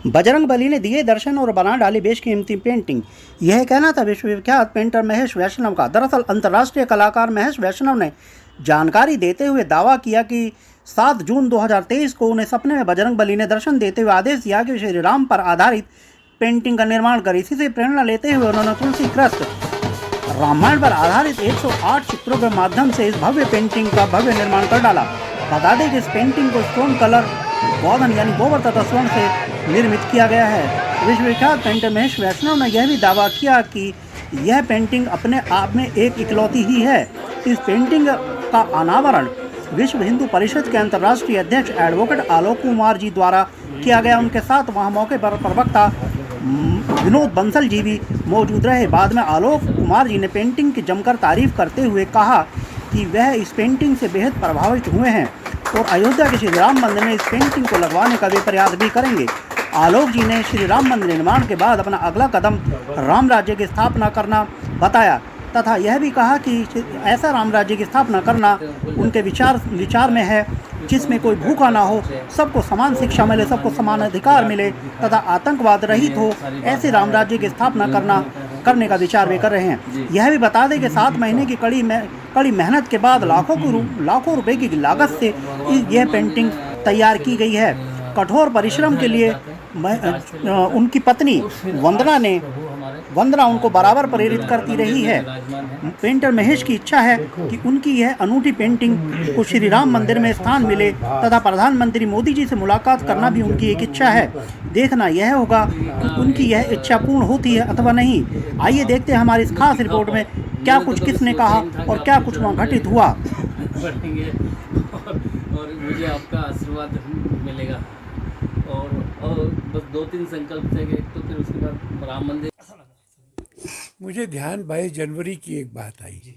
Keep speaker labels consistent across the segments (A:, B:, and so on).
A: बजरंगबली ने दिए दर्शन और बना डाली बेशकीमती पेंटिंग। यह कहना था विश्वविख्यात पेंटर महेश वैष्णव का। दरअसल अंतर्राष्ट्रीय कलाकार महेश वैष्णव ने जानकारी देते हुए दावा किया कि 7 जून 2023 को उन्हें सपने में बजरंगबली ने दर्शन देते हुए आदेश दिया कि श्री राम पर आधारित पेंटिंग का निर्माण कर। इसी से प्रेरणा लेते हुए उन्होंने तुलसीग्रस्त रामायण पर आधारित 108 चित्रों के माध्यम से इस भव्य पेंटिंग का भव्य निर्माण कर डाला। बता दें कि इस पेंटिंग को स्टोन कलर गोधन यानी गोबर तथा स्वर्ण से निर्मित किया गया है। विश्वविख्यात पेंटर महेश वैष्णव ने यह भी दावा किया कि यह पेंटिंग अपने आप में एक इकलौती ही है। इस पेंटिंग का अनावरण विश्व हिंदू परिषद के अंतर्राष्ट्रीय अध्यक्ष एडवोकेट आलोक कुमार जी द्वारा किया गया। उनके साथ वहां मौके पर प्रवक्ता विनोद बंसल जी भी मौजूद रहे। बाद में आलोक कुमार जी ने पेंटिंग की जमकर तारीफ करते हुए कहा कि वह इस पेंटिंग से बेहद प्रभावित हुए हैं और अयोध्या के श्री राम मंदिर में इस पेंटिंग को लगवाने का वे प्रयास भी करेंगे। आलोक जी ने श्री राम मंदिर निर्माण के बाद अपना अगला कदम राम राज्य की स्थापना करना बताया तथा यह भी कहा कि ऐसा राम राज्य की स्थापना करना उनके विचार में है जिसमें कोई भूखा ना हो, सबको समान शिक्षा मिले, सबको समान अधिकार मिले तथा आतंकवाद रहित हो। ऐसे राम राज्य की स्थापना करने का विचार वे कर रहे हैं। यह भी बता दें कि 7 महीने की कड़ी मेहनत के बाद लाखों रुपए की लागत से यह पेंटिंग तैयार की गई है। कठोर परिश्रम के लिए उनकी पत्नी वंदना उनको बराबर प्रेरित करती रही है। पेंटर महेश की इच्छा है कि उनकी यह अनूठी पेंटिंग को श्री राम मंदिर में स्थान मिले तथा प्रधानमंत्री मोदी जी से मुलाकात करना भी उनकी एक इच्छा है। देखना यह होगा कि उनकी यह इच्छा पूर्ण होती है अथवा नहीं। आइए देखते हैं हमारी इस खास रिपोर्ट में क्या कुछ किसने कहा और क्या कुछ वहाँ घटित हुआ।
B: और मुझे आपका आशीर्वाद मिलेगा और बस 2-3 संकल्प थे। एक तो फिर उसके बाद राम मंदिर।
C: मुझे ध्यान 22 जनवरी की एक बात आई।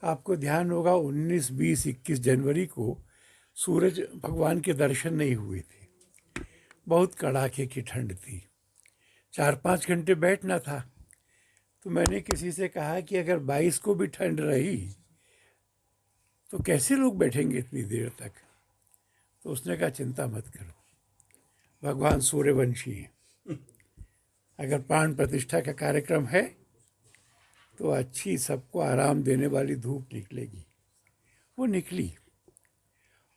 C: आपको ध्यान होगा 19, 20, 21 जनवरी को सूरज भगवान के दर्शन नहीं हुए थे। बहुत कड़ाके की ठंड थी, 4-5 घंटे बैठना था। तो मैंने किसी से कहा कि अगर 22 को भी ठंड रही तो कैसे लोग बैठेंगे इतनी देर तक। तो उसने कहा चिंता मत करो, भगवान सूर्यवंशी हैं। अगर प्राण प्रतिष्ठा का कार्यक्रम है तो अच्छी सबको आराम देने वाली धूप निकलेगी। वो निकली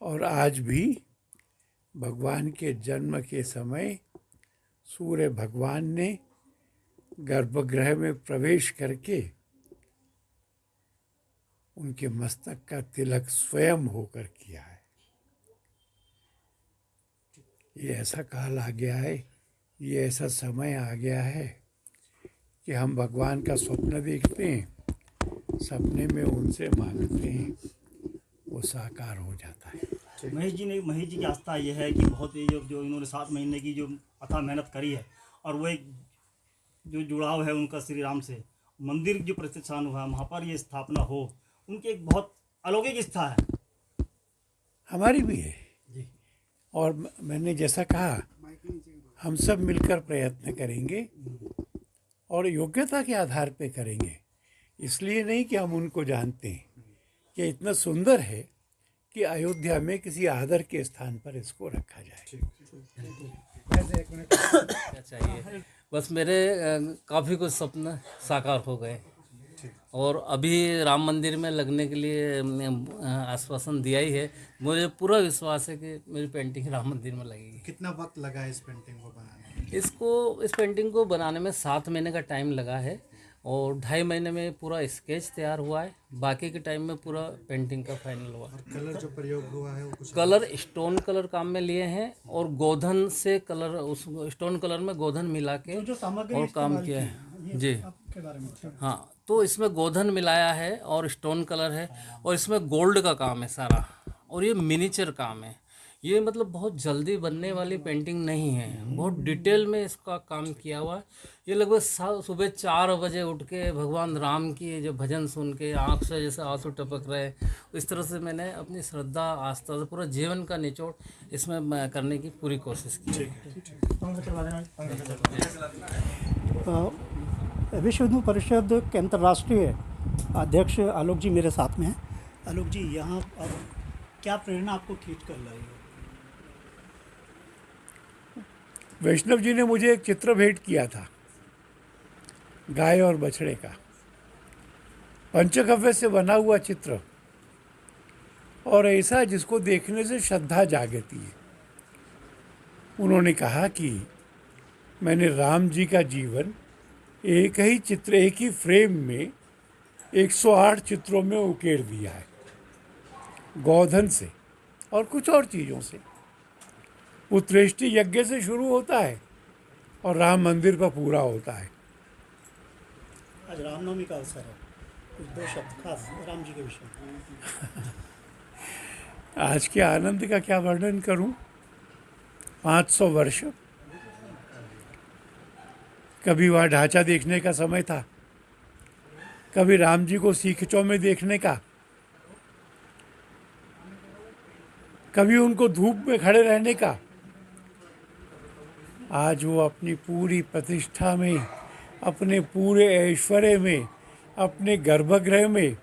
C: और आज भी भगवान के जन्म के समय सूर्य भगवान ने गर्भगृह में प्रवेश करके उनके मस्तक का तिलक स्वयं होकर किया है। ये ऐसा काल आ गया है, ये ऐसा समय आ गया है कि हम भगवान का स्वप्न देखते हैं, सपने में उनसे मांगते हैं, वो साकार हो जाता है।
D: महेश जी की आस्था ये है कि बहुत ही जो इन्होंने 7 महीने की जो अथाह मेहनत करी है और वो एक जो जुड़ाव है उनका श्री राम से, मंदिर जो प्रतिष्ठान हुआ वहाँ पर ये स्थापना हो, उनकी एक बहुत अलौकिक इच्छा है।
C: हमारी भी है और मैंने जैसा कहा हम सब मिलकर प्रयत्न करेंगे और योग्यता के आधार पे करेंगे। इसलिए नहीं कि हम उनको जानते हैं कि इतना सुंदर है कि अयोध्या में किसी आदर के स्थान पर इसको रखा जाए।
B: चाहिए बस मेरे काफ़ी कुछ सपने साकार हो गए और अभी राम मंदिर में लगने के लिए आश्वासन दिया ही है। मुझे पूरा विश्वास है कि मेरी पेंटिंग राम मंदिर में लगेगी।
E: कितना वक्त लगा है इस पेंटिंग को बनाने में?
B: इस पेंटिंग को बनाने में 7 महीने का टाइम लगा है और 2.5 महीने में पूरा स्केच तैयार हुआ है। बाकी के टाइम में पूरा पेंटिंग का फाइनल हुआ।
E: और कलर जो प्रयोग हुआ है वो कुछ
B: कलर स्टोन कलर काम में लिए हैं और गोधन से कलर, उस स्टोन कलर में गोधन मिला के और काम किया है जी। हाँ, तो इसमें गोधन मिलाया है और स्टोन कलर है और इसमें गोल्ड का काम है सारा और ये मिनीचर काम है। ये मतलब बहुत जल्दी बनने वाली पेंटिंग नहीं है, बहुत डिटेल में इसका काम किया हुआ है। ये लगभग सुबह 4 बजे उठ के भगवान राम की जो भजन सुन के आँख से जैसे आंसू टपक रहे, इस तरह से मैंने अपनी श्रद्धा आस्था से पूरा जीवन का निचोड़ इसमें करने की पूरी कोशिश की।
A: विश्व हिंदू परिषद के अंतर्राष्ट्रीय अध्यक्ष आलोक जी मेरे साथ में हैं। आलोक जी, यहाँ अब क्या प्रेरणा आपको खींच कर लाई है?
C: वैष्णव जी ने मुझे एक चित्र भेंट किया था गाय और बछड़े का, पंचगव्य से बना हुआ चित्र, और ऐसा जिसको देखने से श्रद्धा जागती है। उन्होंने कहा कि मैंने राम जी का जीवन एक ही चित्र, एक ही फ्रेम में 108 चित्रों में उकेर दिया है, गोधन से और कुछ और चीज़ों से। पुत्रेष्टि यज्ञ से शुरू होता है और राम मंदिर पर पूरा होता है।
A: आज रामनवमी का अवसर है, कुछ दो शब्द खास राम जी के विषय में।
C: आज के आनंद का क्या वर्णन करूं? 500 वर्ष, कभी वह ढांचा देखने का समय था, कभी राम जी को सीखचों में देखने का, कभी उनको धूप में खड़े रहने का। आज वो अपनी पूरी प्रतिष्ठा में, अपने पूरे ऐश्वर्य में, अपने गर्भगृह में,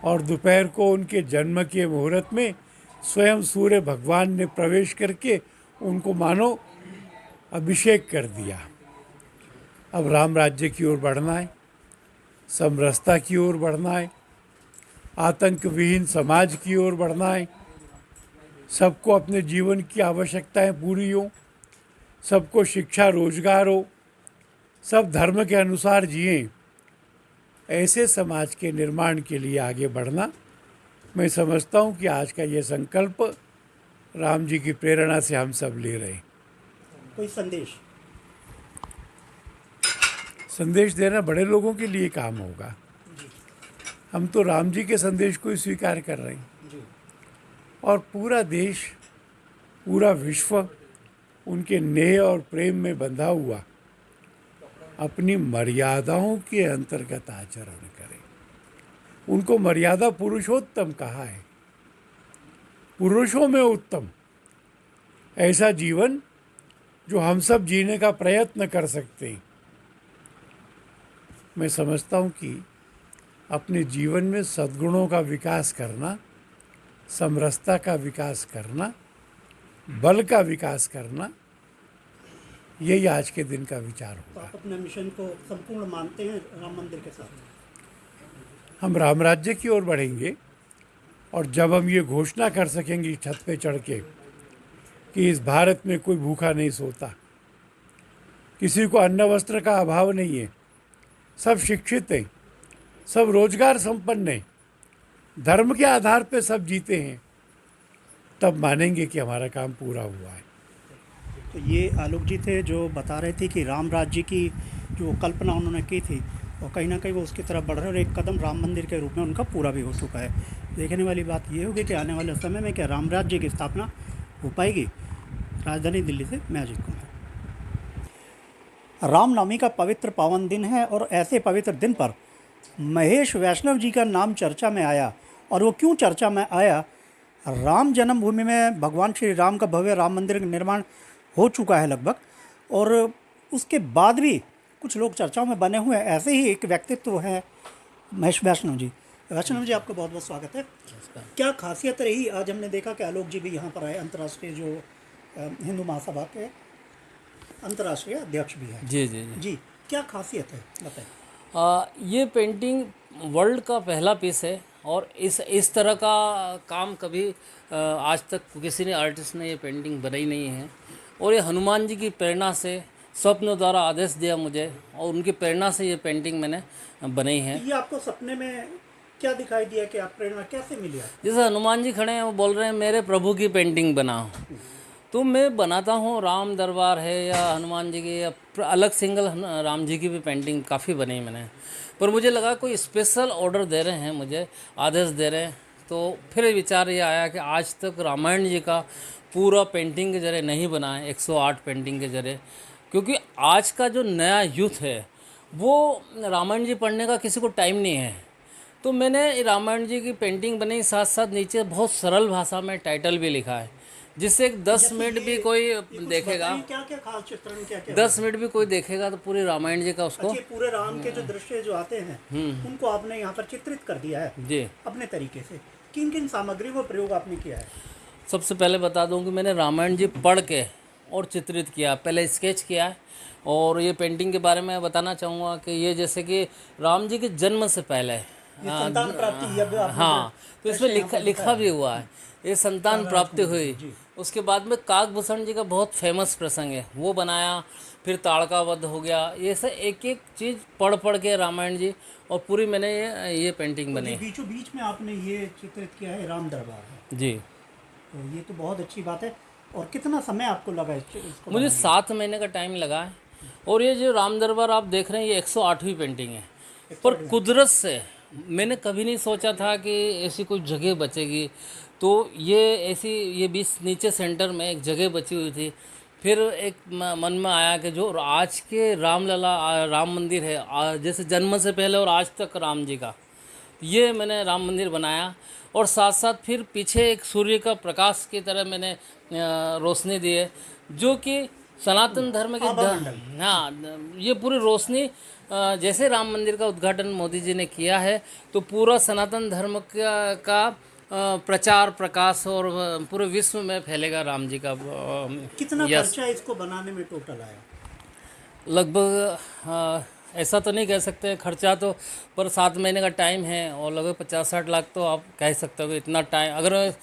C: और दोपहर को उनके जन्म के मुहूर्त में स्वयं सूर्य भगवान ने प्रवेश करके उनको मानो अभिषेक कर दिया। अब राम राज्य की ओर बढ़ना है, समरसता की ओर बढ़ना है, आतंक विहीन समाज की ओर बढ़ना है, सबको अपने जीवन की आवश्यकताएं पूरी हो, सबको शिक्षा रोजगार हो, सब धर्म के अनुसार जिएं। ऐसे समाज के निर्माण के लिए आगे बढ़ना, मैं समझता हूँ कि आज का ये संकल्प राम जी की प्रेरणा से हम सब ले रहे हैं।
A: कोई
C: संदेश देना बड़े लोगों के लिए काम होगा। हम तो राम जी के संदेश को ही स्वीकार कर रहे हैं, और पूरा देश, पूरा विश्व उनके नेह और प्रेम में बंधा हुआ अपनी मर्यादाओं के अंतर्गत आचरण करे। उनको मर्यादा पुरुषोत्तम कहा है, पुरुषों में उत्तम। ऐसा जीवन जो हम सब जीने का प्रयत्न कर सकते हैं। मैं समझता हूँ कि अपने जीवन में सद्गुणों का विकास करना, समरसता का विकास करना, बल का विकास करना, यही आज के दिन का विचार होगा।
A: आप अपने मिशन को संपूर्ण मानते हैं राम मंदिर के साथ?
C: हम राम राज्य की ओर बढ़ेंगे, और जब हम ये घोषणा कर सकेंगे छत पे चढ़ के कि इस भारत में कोई भूखा नहीं सोता, किसी को अन्न वस्त्र का अभाव नहीं है, सब शिक्षित हैं, सब रोजगार संपन्न हैं, धर्म के आधार पे सब जीते हैं, तब मानेंगे कि हमारा काम पूरा हुआ है।
A: तो ये आलोक जी थे जो बता रहे थे कि राम राज्य की जो कल्पना उन्होंने की थी, और कहीं ना कहीं वो उसकी तरफ बढ़ रहे हैं, और एक कदम राम मंदिर के रूप में उनका पूरा भी हो चुका है। देखने वाली बात ये होगी कि आने वाले समय में क्या राम राज्य की स्थापना हो पाएगी। राजधानी दिल्ली से मैं अजीत कुमार। रामनवमी का पवित्र पावन दिन है, और ऐसे पवित्र दिन पर महेश वैष्णव जी का नाम चर्चा में आया। और वो क्यों चर्चा में आया? राम जन्मभूमि में भगवान श्री राम का भव्य राम मंदिर का निर्माण हो चुका है लगभग, और उसके बाद भी कुछ लोग चर्चाओं में बने हुए हैं। ऐसे ही एक व्यक्तित्व है महेश वैष्णव जी। वैष्णव जी, आपका बहुत बहुत स्वागत है। क्या खासियत रही? आज हमने देखा कि आलोक जी भी यहाँ पर आए, अंतर्राष्ट्रीय जो हिंदू महासभा के अंतर्राष्ट्रीय अध्यक्ष भी हैं।
B: जी जी जी
A: जी, क्या खासियत है बताएं।
B: ये पेंटिंग वर्ल्ड का पहला पीस है, और इस तरह का काम कभी आज तक किसी ने आर्टिस्ट ने ये पेंटिंग बनाई नहीं है। और ये हनुमान जी की प्रेरणा से, स्वप्न द्वारा आदेश दिया मुझे, और उनकी प्रेरणा से ये पेंटिंग मैंने बनाई है।
A: ये आपको सपने में क्या दिखाई दिया कि आप प्रेरणा कैसे मिली आपको?
B: जैसे हनुमान जी खड़े हैं, वो बोल रहे हैं मेरे प्रभु की पेंटिंग बनाओ, तो मैं बनाता हूँ। राम दरबार है या हनुमान जी की, या अलग सिंगल राम जी की भी पेंटिंग काफ़ी बनी मैंने। पर मुझे लगा कोई स्पेशल ऑर्डर दे रहे हैं, मुझे आदेश दे रहे हैं, तो फिर विचार ये आया कि आज तक रामायण जी का पूरा पेंटिंग के जरिए नहीं बना है, 108 पेंटिंग के जरिए। क्योंकि आज का जो नया यूथ है वो रामायण जी पढ़ने का किसी को टाइम नहीं है। तो मैंने रामायण जी की पेंटिंग बनाई, साथ साथ नीचे बहुत सरल भाषा में टाइटल भी लिखा है, जिससे 10 मिनट भी कोई देखेगा,
A: क्या क्या खास चित्रण, क्या क्या
B: 10 मिनट भी कोई देखेगा तो पूरी रामायण जी का उसको।
A: पूरे राम के जो दृश्य जो आते हैं उनको आपने यहाँ पर चित्रित कर दिया है
B: जी
A: अपने तरीके से। किन किन सामग्री को प्रयोग आपने किया है?
B: सबसे पहले बता दूं कि मैंने रामायण जी पढ़ के और चित्रित किया, पहले स्केच किया है। और ये पेंटिंग के बारे में बताना चाहूँगा कि ये जैसे कि राम जी के जन्म से पहले
A: संतान प्राप्ति
B: हाँ, तो इसमें लिखा भी हुआ है ये संतान प्राप्ति हुई। उसके बाद में काकभूषण जी का बहुत फेमस प्रसंग है, वो बनाया। फिर ताड़का वध हो गया। ये सब एक एक चीज़ पढ़ के रामायण जी, और पूरी मैंने ये पेंटिंग बनी।
A: बीचों बीच में आपने ये चित्रित किया है राम दरबार
B: जी,
A: तो ये तो बहुत अच्छी बात है। और कितना समय आपको लगा इसको
B: मुझे 7 महीने का टाइम लगा है। और ये जो राम दरबार आप देख रहे हैं, ये 108वीं पेंटिंग है। पर कुदरत से मैंने कभी नहीं सोचा था कि ऐसी कोई जगह बचेगी। तो ये ऐसी ये बीच नीचे सेंटर में एक जगह बची हुई थी। फिर एक मन में आया कि जो आज के रामलला राम मंदिर है, जैसे जन्म से पहले और आज तक राम जी का, ये मैंने राम मंदिर बनाया। और साथ साथ फिर पीछे एक सूर्य का प्रकाश की तरह मैंने रोशनी दी है, जो कि सनातन धर्म के हाँ, ये पूरी रोशनी जैसे राम मंदिर का उद्घाटन मोदी जी ने किया है, तो पूरा सनातन धर्म का प्रचार प्रकाश और पूरे विश्व में फैलेगा राम जी का।
A: कितना खर्चा इसको बनाने में टोटल आया?
B: लगभग ऐसा तो नहीं कह सकते खर्चा तो, पर 7 महीने का टाइम है और लगभग 50-60 लाख तो आप कह सकते हो। इतना टाइम, अगर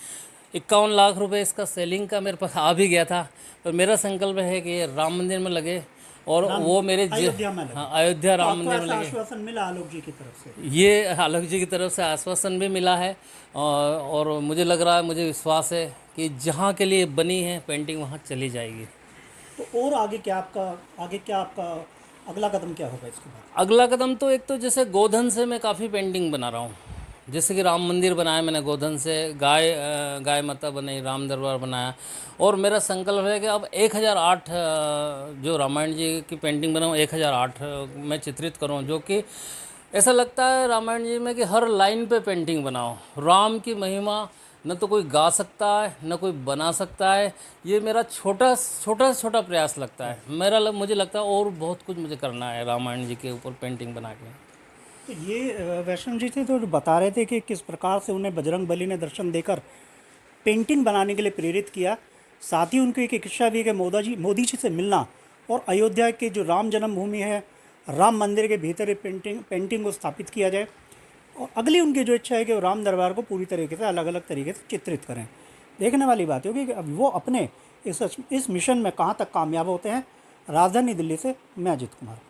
B: 51 लाख रुपए इसका सेलिंग का मेरे पास आ भी गया था, तो मेरा संकल्प है कि राम मंदिर में लगे और वो मेरे अयोध्या राम मंदिर में लगे।
A: आश्वासन मिला आलोक जी की तरफ से?
B: ये आलोक जी की तरफ से आश्वासन भी मिला है। और मुझे लग रहा है, मुझे विश्वास है कि जहाँ के लिए बनी है पेंटिंग वहाँ चली जाएगी।
A: तो और आगे क्या आपका अगला कदम क्या होगा इसके बाद?
B: अगला कदम तो एक तो जैसे गोधन से मैं काफ़ी पेंटिंग बना रहा हूँ। जैसे कि राम मंदिर बनाया मैंने गोधन से, गाय माता बनाई, राम दरबार बनाया। और मेरा संकल्प है कि अब 1008 जो रामायण जी की पेंटिंग बनाऊँ, 1008 मैं चित्रित करूँ, जो कि ऐसा लगता है रामायण जी में कि हर लाइन पे पेंटिंग बनाओ। राम की महिमा न तो कोई गा सकता है, न कोई बना सकता है। ये मेरा छोटा प्रयास लगता है। मुझे लगता है और बहुत कुछ मुझे करना है रामायण जी के ऊपर पेंटिंग बना के।
A: तो ये वैष्णव जी थे तो बता रहे थे कि किस प्रकार से उन्हें बजरंग बली ने दर्शन देकर पेंटिंग बनाने के लिए प्रेरित किया। साथ ही उनकी एक इच्छा भी है कि मोदी जी से मिलना और अयोध्या के जो राम जन्मभूमि है, राम मंदिर के भीतर पेंटिंग को स्थापित किया जाए। और अगली उनकी जो इच्छा है कि वो राम दरबार को पूरी तरीके से अलग अलग तरीके से चित्रित करें। देखने वाली बात होगी कि अब वो अपने इस मिशन में कहाँ तक कामयाब होते हैं। राजधानी दिल्ली से मैं अजित कुमार।